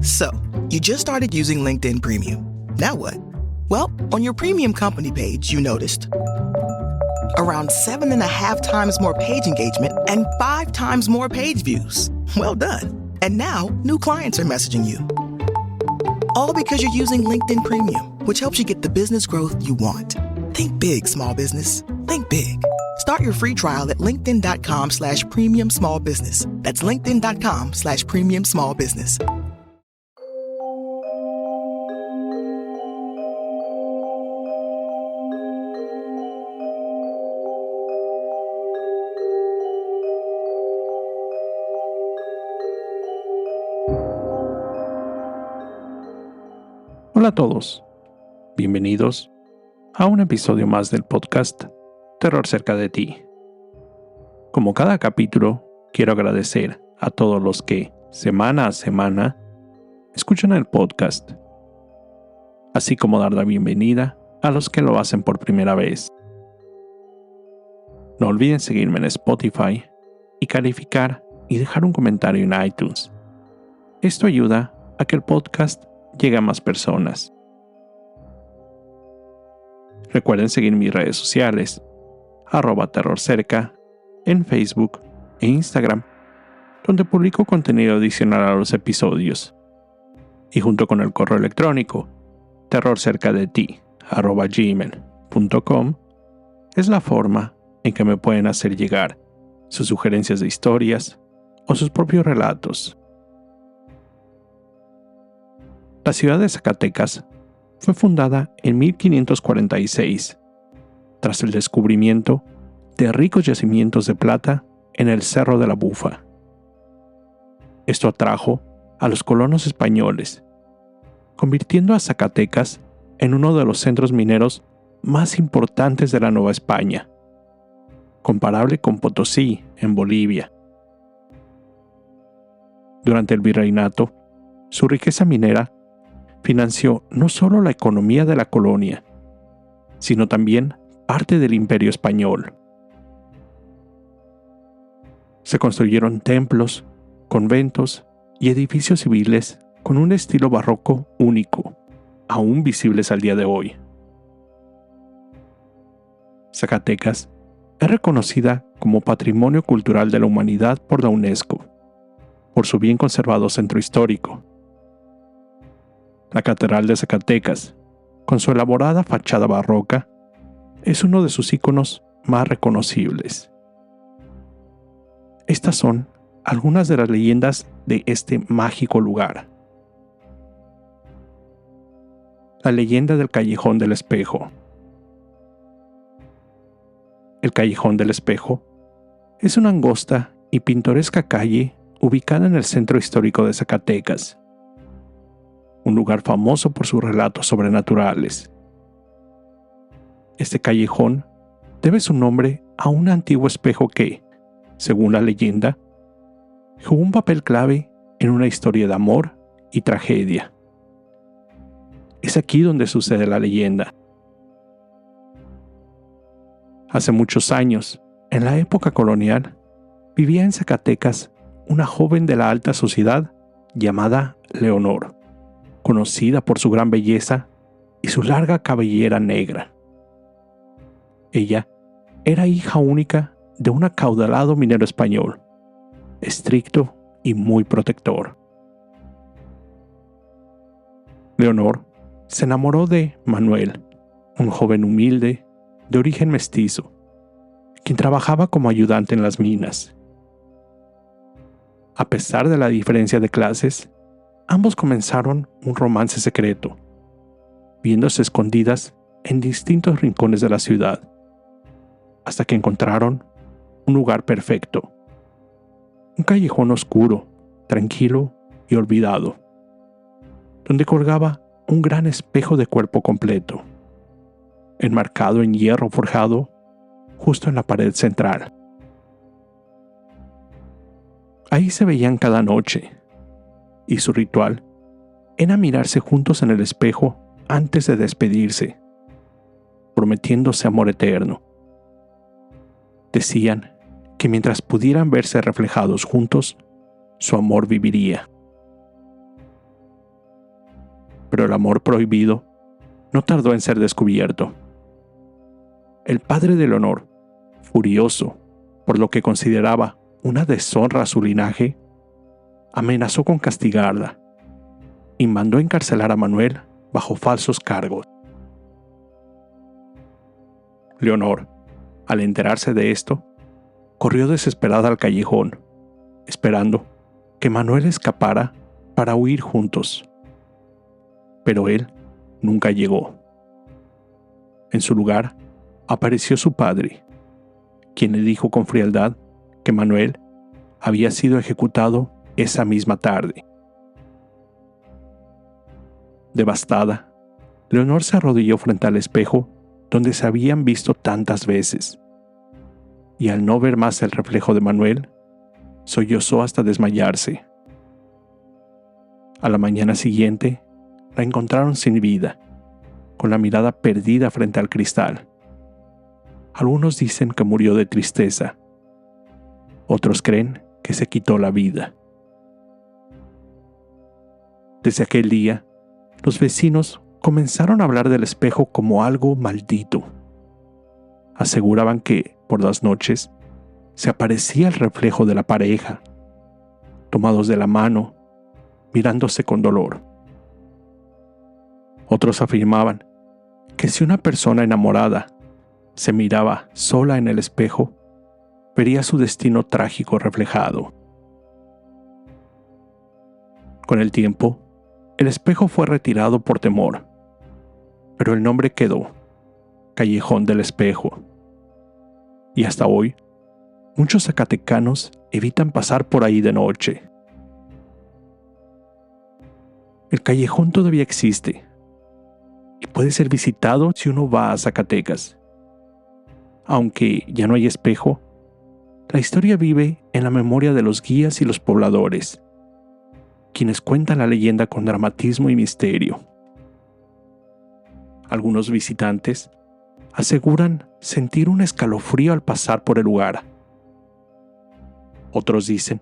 So, you just started using LinkedIn Premium. Now what? Well, on your premium company page, you noticed around 7.5 times more page engagement and 5 times more page views. Well done. And now, new clients are messaging you. All because you're using LinkedIn Premium, which helps you get the business growth you want. Think big, small business. Think big. Start your free trial at linkedin.com/premium small business. That's linkedin.com/premium small business. Hola a todos, bienvenidos a un episodio más del podcast Terror cerca de ti. Como cada capítulo, quiero agradecer a todos los que, semana a semana, escuchan el podcast, así como dar la bienvenida a los que lo hacen por primera vez. No olviden seguirme en Spotify y calificar y dejar un comentario en iTunes. Esto ayuda a que el podcast llegue a más personas. Recuerden seguir mis redes sociales, @terrorcerca, en Facebook e Instagram, donde publico contenido adicional a los episodios. Y junto con el correo electrónico, terrorcercadeti@gmail.com, es la forma en que me pueden hacer llegar sus sugerencias de historias o sus propios relatos. La ciudad de Zacatecas fue fundada en 1546, tras el descubrimiento de ricos yacimientos de plata en el Cerro de la Bufa. Esto atrajo a los colonos españoles, convirtiendo a Zacatecas en uno de los centros mineros más importantes de la Nueva España, comparable con Potosí en Bolivia. Durante el virreinato, su riqueza minera financió no solo la economía de la colonia, sino también parte del Imperio Español. Se construyeron templos, conventos y edificios civiles con un estilo barroco único, aún visibles al día de hoy. Zacatecas es reconocida como Patrimonio Cultural de la Humanidad por la UNESCO, por su bien conservado centro histórico. La Catedral de Zacatecas, con su elaborada fachada barroca, es uno de sus íconos más reconocibles. Estas son algunas de las leyendas de este mágico lugar. La leyenda del Callejón del Espejo. El Callejón del Espejo es una angosta y pintoresca calle ubicada en el centro histórico de Zacatecas, un lugar famoso por sus relatos sobrenaturales. Este callejón debe su nombre a un antiguo espejo que, según la leyenda, jugó un papel clave en una historia de amor y tragedia. Es aquí donde sucede la leyenda. Hace muchos años, en la época colonial, vivía en Zacatecas una joven de la alta sociedad llamada Leonor, conocida por su gran belleza y su larga cabellera negra. Ella era hija única de un acaudalado minero español, estricto y muy protector. Leonor se enamoró de Manuel, un joven humilde, de origen mestizo, quien trabajaba como ayudante en las minas. A pesar de la diferencia de clases, ambos comenzaron un romance secreto, viéndose escondidas en distintos rincones de la ciudad, hasta que encontraron un lugar perfecto. Un callejón oscuro, tranquilo y olvidado, donde colgaba un gran espejo de cuerpo completo, enmarcado en hierro forjado justo en la pared central. Ahí se veían cada noche, y su ritual era mirarse juntos en el espejo antes de despedirse, prometiéndose amor eterno. Decían que mientras pudieran verse reflejados juntos, su amor viviría. Pero el amor prohibido no tardó en ser descubierto. El padre de Leonor, furioso por lo que consideraba una deshonra a su linaje, amenazó con castigarla y mandó encarcelar a Manuel bajo falsos cargos. Leonor, al enterarse de esto, corrió desesperada al callejón, esperando que Manuel escapara para huir juntos. Pero él nunca llegó. En su lugar, apareció su padre, quien le dijo con frialdad que Manuel había sido ejecutado esa misma tarde. Devastada, Leonor se arrodilló frente al espejo donde se habían visto tantas veces, y al no ver más el reflejo de Manuel, sollozó hasta desmayarse. A la mañana siguiente, la encontraron sin vida, con la mirada perdida frente al cristal. Algunos dicen que murió de tristeza. Otros creen que se quitó la vida. Desde aquel día, los vecinos comenzaron a hablar del espejo como algo maldito. Aseguraban que, por las noches, se aparecía el reflejo de la pareja, tomados de la mano, mirándose con dolor. Otros afirmaban que si una persona enamorada se miraba sola en el espejo, vería su destino trágico reflejado. Con el tiempo, el espejo fue retirado por temor, pero el nombre quedó, Callejón del Espejo. Y hasta hoy, muchos zacatecanos evitan pasar por ahí de noche. El callejón todavía existe y puede ser visitado si uno va a Zacatecas. Aunque ya no hay espejo, la historia vive en la memoria de los guías y los pobladores, quienes cuentan la leyenda con dramatismo y misterio. Algunos visitantes aseguran sentir un escalofrío al pasar por el lugar. Otros dicen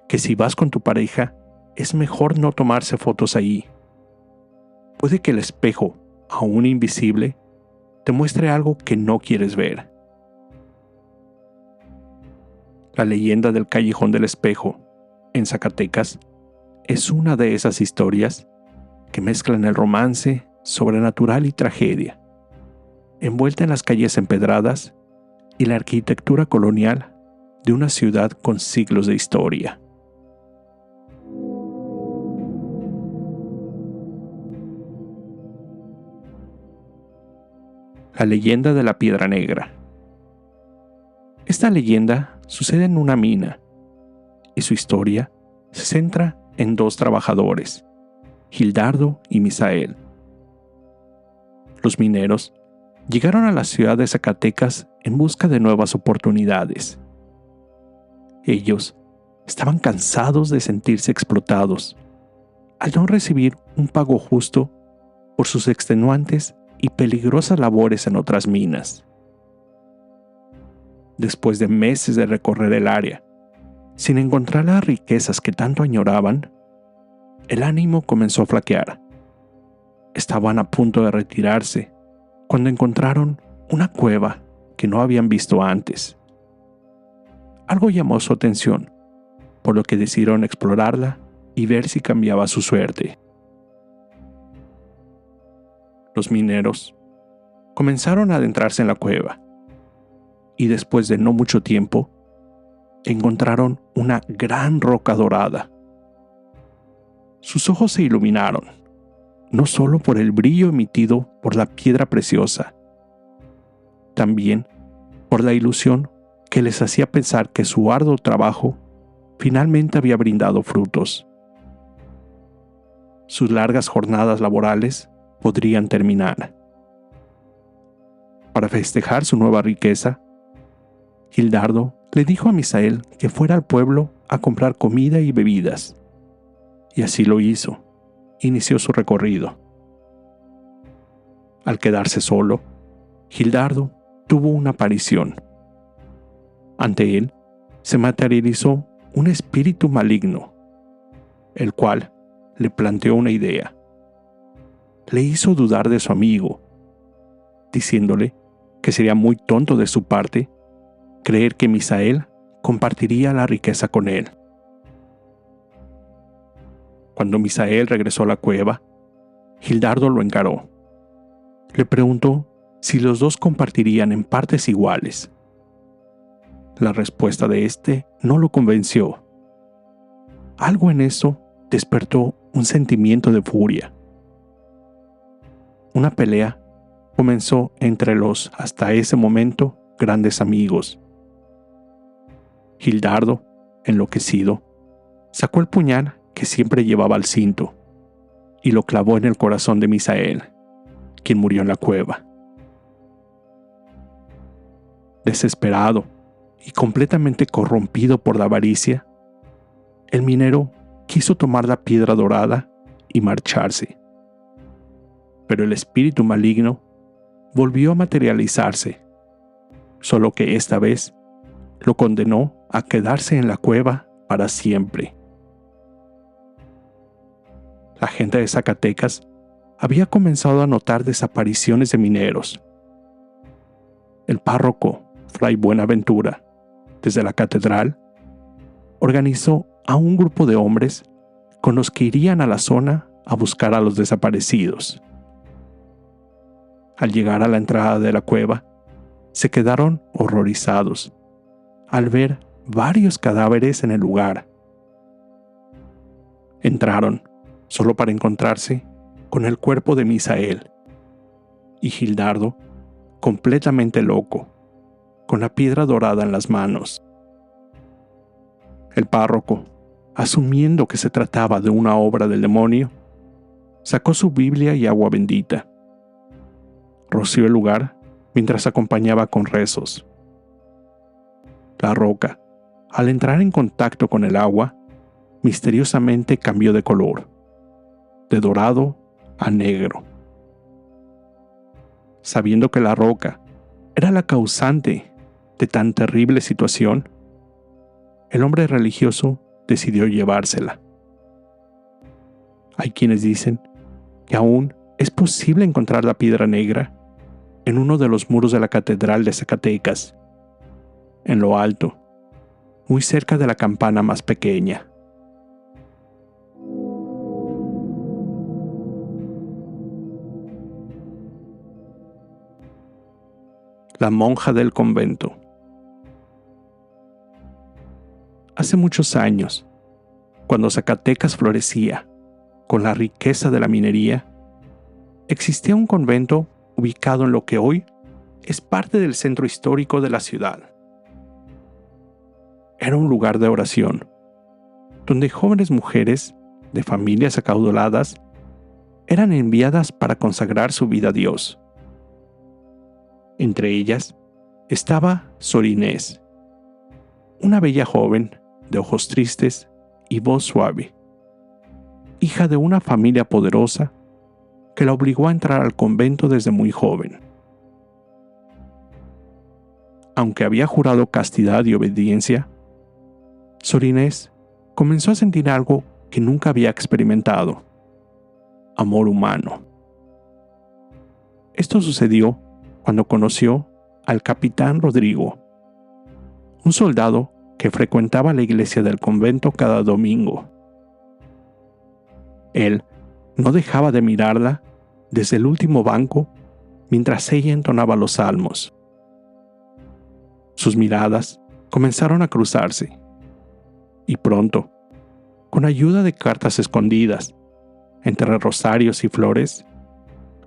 que si vas con tu pareja, es mejor no tomarse fotos ahí. Puede que el espejo, aún invisible, te muestre algo que no quieres ver. La leyenda del Callejón del Espejo, en Zacatecas, es una de esas historias que mezclan el romance, sobrenatural y tragedia, envuelta en las calles empedradas y la arquitectura colonial de una ciudad con siglos de historia. La leyenda de la Piedra Negra. Esta leyenda sucede en una mina, y su historia se centra en dos trabajadores, Gildardo y Misael. Los mineros llegaron a la ciudad de Zacatecas en busca de nuevas oportunidades. Ellos estaban cansados de sentirse explotados, al no recibir un pago justo por sus extenuantes y peligrosas labores en otras minas. Después de meses de recorrer el área, sin encontrar las riquezas que tanto añoraban, el ánimo comenzó a flaquear. Estaban a punto de retirarse cuando encontraron una cueva que no habían visto antes. Algo llamó su atención, por lo que decidieron explorarla y ver si cambiaba su suerte. Los mineros comenzaron a adentrarse en la cueva, y después de no mucho tiempo, encontraron una gran roca dorada. Sus ojos se iluminaron, no solo por el brillo emitido por la piedra preciosa, también por la ilusión que les hacía pensar que su arduo trabajo finalmente había brindado frutos. Sus largas jornadas laborales podrían terminar. Para festejar su nueva riqueza, Gildardo le dijo a Misael que fuera al pueblo a comprar comida y bebidas, y así lo hizo. Inició su recorrido. Al quedarse solo, Gildardo tuvo una aparición. Ante él se materializó un espíritu maligno, el cual le planteó una idea. le hizo dudar de su amigo, diciéndole que sería muy tonto de su parte creer que Misael compartiría la riqueza con él. Cuando Misael regresó a la cueva, Gildardo lo encaró. Le preguntó si los dos compartirían en partes iguales. La respuesta de éste no lo convenció. Algo en eso despertó un sentimiento de furia. Una pelea comenzó entre los, hasta ese momento, grandes amigos. Gildardo, enloquecido, sacó el puñal que siempre llevaba al cinto y lo clavó en el corazón de Misael, quien murió en la cueva. Desesperado y completamente corrompido por la avaricia, el minero quiso tomar la piedra dorada y marcharse. Pero el espíritu maligno volvió a materializarse, solo que esta vez lo condenó a quedarse en la cueva para siempre. La gente de Zacatecas había comenzado a notar desapariciones de mineros. El párroco, Fray Buenaventura, desde la catedral, organizó a un grupo de hombres con los que irían a la zona a buscar a los desaparecidos. Al llegar a la entrada de la cueva, se quedaron horrorizados al ver varios cadáveres en el lugar. Entraron solo para encontrarse con el cuerpo de Misael y Gildardo, completamente loco, con la piedra dorada en las manos. El párroco, asumiendo que se trataba de una obra del demonio, sacó su Biblia y agua bendita. Roció el lugar mientras acompañaba con rezos. La roca, al entrar en contacto con el agua, misteriosamente cambió de color, de dorado a negro. Sabiendo que la roca era la causante de tan terrible situación, el hombre religioso decidió llevársela. Hay quienes dicen que aún es posible encontrar la piedra negra en uno de los muros de la catedral de Zacatecas, en lo alto, muy cerca de la campana más pequeña. La monja del convento. Hace muchos años, cuando Zacatecas florecía con la riqueza de la minería, existía un convento ubicado en lo que hoy es parte del centro histórico de la ciudad. Era un lugar de oración, donde jóvenes mujeres de familias acaudaladas eran enviadas para consagrar su vida a Dios. Entre ellas estaba Sor Inés, una bella joven de ojos tristes y voz suave, hija de una familia poderosa que la obligó a entrar al convento desde muy joven. Aunque había jurado castidad y obediencia, Sor Inés comenzó a sentir algo que nunca había experimentado: amor humano. Esto sucedió cuando conoció al capitán Rodrigo, un soldado que frecuentaba la iglesia del convento cada domingo. Él no dejaba de mirarla desde el último banco mientras ella entonaba los salmos. Sus miradas comenzaron a cruzarse, y pronto, con ayuda de cartas escondidas, entre rosarios y flores,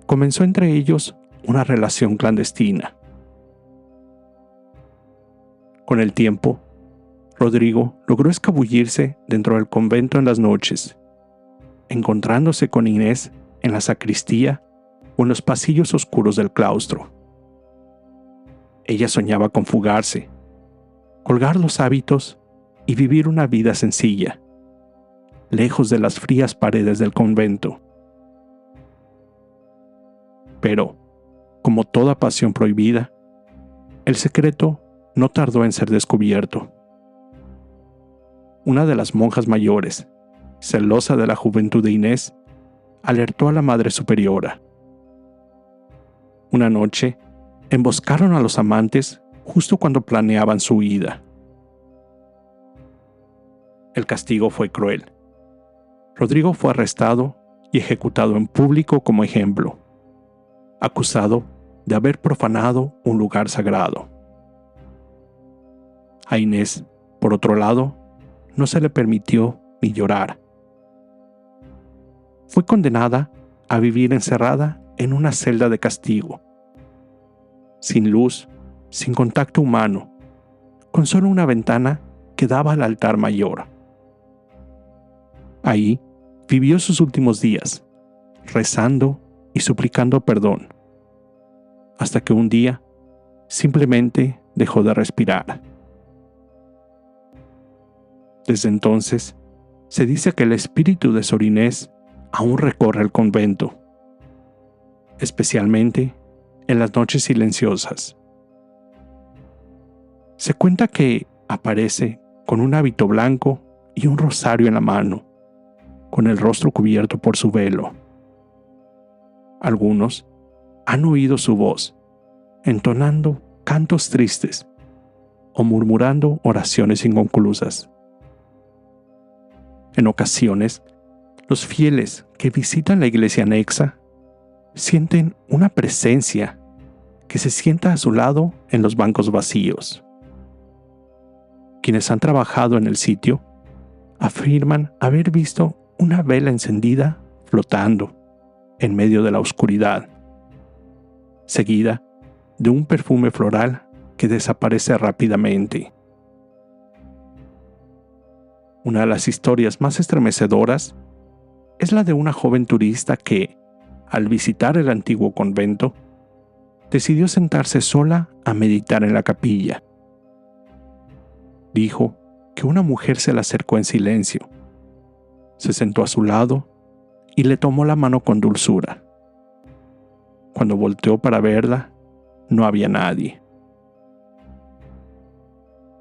comenzó entre ellos una relación clandestina. Con el tiempo, Rodrigo logró escabullirse dentro del convento en las noches, encontrándose con Inés en la sacristía o en los pasillos oscuros del claustro. Ella soñaba con fugarse, colgar los hábitos y vivir una vida sencilla, lejos de las frías paredes del convento. Pero, como toda pasión prohibida, el secreto no tardó en ser descubierto. Una de las monjas mayores, celosa de la juventud de Inés, alertó a la Madre Superiora. Una noche, emboscaron a los amantes justo cuando planeaban su huida. El castigo fue cruel. Rodrigo fue arrestado y ejecutado en público como ejemplo, acusado de haber profanado un lugar sagrado. A Inés, por otro lado, no se le permitió ni llorar. Fue condenada a vivir encerrada en una celda de castigo, sin luz, sin contacto humano, con solo una ventana que daba al altar mayor. Ahí vivió sus últimos días, rezando y suplicando perdón, hasta que un día simplemente dejó de respirar. Desde entonces, se dice que el espíritu de Sor Inés aún recorre el convento, especialmente en las noches silenciosas. Se cuenta que aparece con un hábito blanco y un rosario en la mano, con el rostro cubierto por su velo. Algunos han oído su voz, entonando cantos tristes o murmurando oraciones inconclusas. En ocasiones, los fieles que visitan la iglesia anexa sienten una presencia que se sienta a su lado en los bancos vacíos. Quienes han trabajado en el sitio afirman haber visto una vela encendida flotando en medio de la oscuridad, seguida de un perfume floral que desaparece rápidamente. Una de las historias más estremecedoras es la de una joven turista que, al visitar el antiguo convento, decidió sentarse sola a meditar en la capilla. Dijo que una mujer se le acercó en silencio, se sentó a su lado y le tomó la mano con dulzura. Cuando volteó para verla, no había nadie.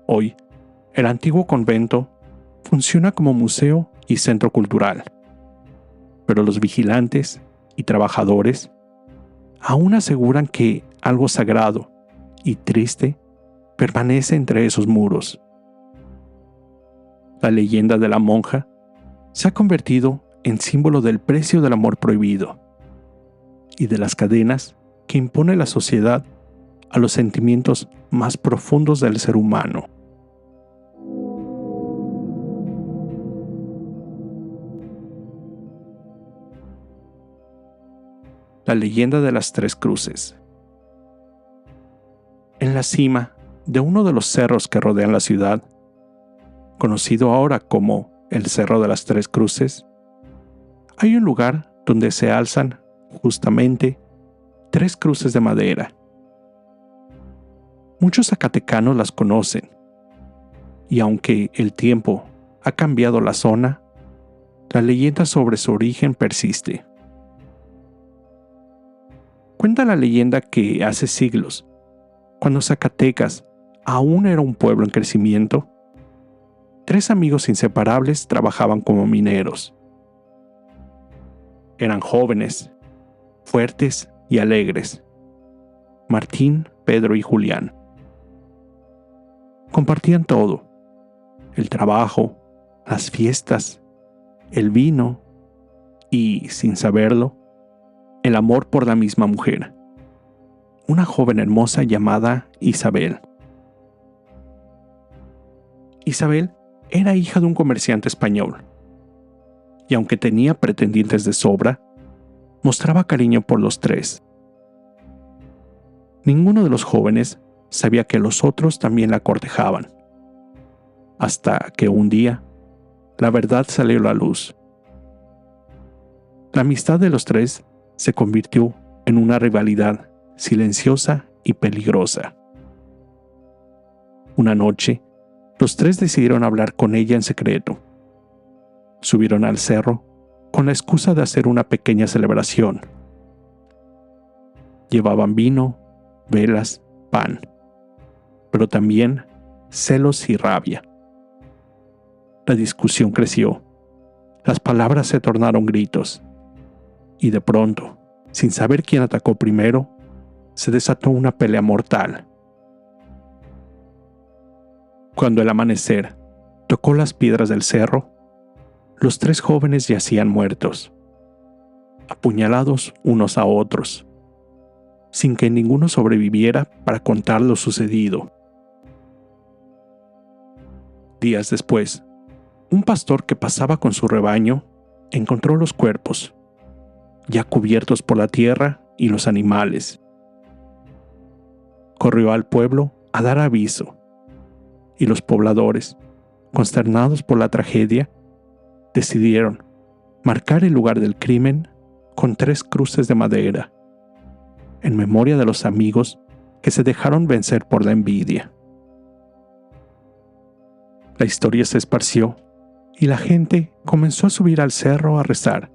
Hoy, el antiguo convento funciona como museo y centro cultural, pero los vigilantes y trabajadores aún aseguran que algo sagrado y triste permanece entre esos muros. La leyenda de la monja se ha convertido en símbolo del precio del amor prohibido y de las cadenas que impone la sociedad a los sentimientos más profundos del ser humano. La leyenda de las Tres Cruces. En la cima de uno de los cerros que rodean la ciudad, conocido ahora como el Cerro de las Tres Cruces, hay un lugar donde se alzan, justamente, 3 cruces de madera. Muchos zacatecanos las conocen, y aunque el tiempo ha cambiado la zona, la leyenda sobre su origen persiste. Cuenta la leyenda que hace siglos, cuando Zacatecas aún era un pueblo en crecimiento, 3 amigos inseparables trabajaban como mineros. Eran jóvenes, fuertes y alegres: Martín, Pedro y Julián. Compartían todo: el trabajo, las fiestas, el vino y, sin saberlo, el amor por la misma mujer, una joven hermosa llamada Isabel. Isabel era hija de un comerciante español, y aunque tenía pretendientes de sobra, mostraba cariño por los 3. Ninguno de los jóvenes sabía que los otros también la cortejaban, hasta que un día la verdad salió a la luz. La amistad de los 3 se convirtió en una rivalidad silenciosa y peligrosa. Una noche, los 3 decidieron hablar con ella en secreto. Subieron al cerro con la excusa de hacer una pequeña celebración. Llevaban vino, velas, pan, pero también celos y rabia. La discusión creció. Las palabras se tornaron gritos. Y de pronto, sin saber quién atacó primero, se desató una pelea mortal. Cuando el amanecer tocó las piedras del cerro, los 3 jóvenes yacían muertos, apuñalados unos a otros, sin que ninguno sobreviviera para contar lo sucedido. Días después, un pastor que pasaba con su rebaño encontró los cuerpos, ya cubiertos por la tierra y los animales. Corrió al pueblo a dar aviso, y los pobladores, consternados por la tragedia, decidieron marcar el lugar del crimen con 3 cruces de madera, en memoria de los amigos que se dejaron vencer por la envidia. La historia se esparció y la gente comenzó a subir al cerro a rezar,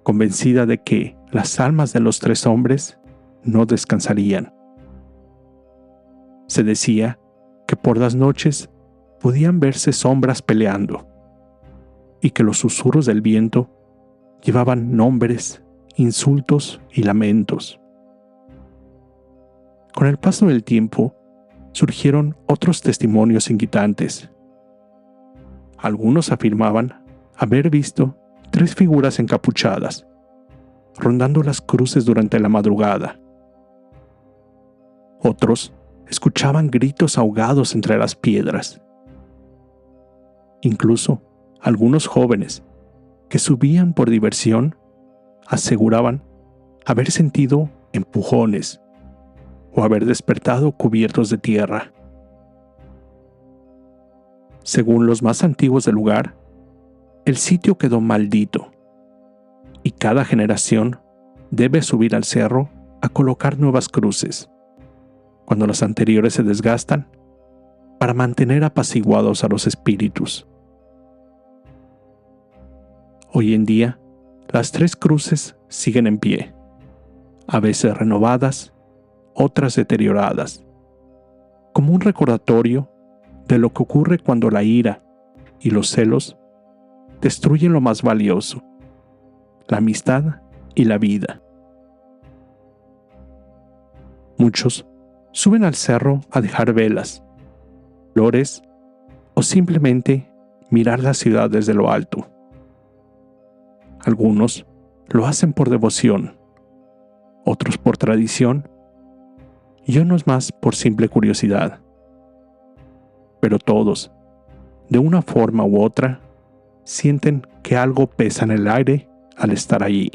convencida de que las almas de los 3 hombres no descansarían. Se decía que por las noches podían verse sombras peleando y que los susurros del viento llevaban nombres, insultos y lamentos. Con el paso del tiempo, surgieron otros testimonios inquietantes. Algunos afirmaban haber visto 3 figuras encapuchadas, rondando las cruces durante la madrugada. Otros escuchaban gritos ahogados entre las piedras. Incluso algunos jóvenes que subían por diversión aseguraban haber sentido empujones o haber despertado cubiertos de tierra. Según los más antiguos del lugar, el sitio quedó maldito y cada generación debe subir al cerro a colocar nuevas cruces, cuando las anteriores se desgastan, para mantener apaciguados a los espíritus. Hoy en día, las 3 cruces siguen en pie, a veces renovadas, otras deterioradas, como un recordatorio de lo que ocurre cuando la ira y los celos destruyen lo más valioso, la amistad y la vida. Muchos suben al cerro a dejar velas, flores o simplemente mirar la ciudad desde lo alto. Algunos lo hacen por devoción, otros por tradición y unos más por simple curiosidad. Pero todos, de una forma u otra, sienten que algo pesa en el aire al estar allí.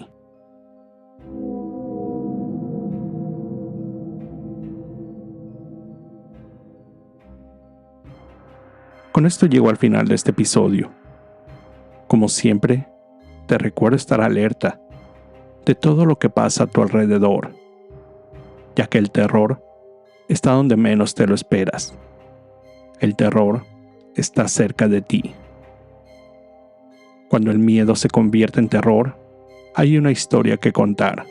Con esto llego al final de este episodio. Como siempre, te recuerdo estar alerta de todo lo que pasa a tu alrededor, ya que el terror está donde menos te lo esperas. El terror está cerca de ti. Cuando el miedo se convierte en terror, hay una historia que contar.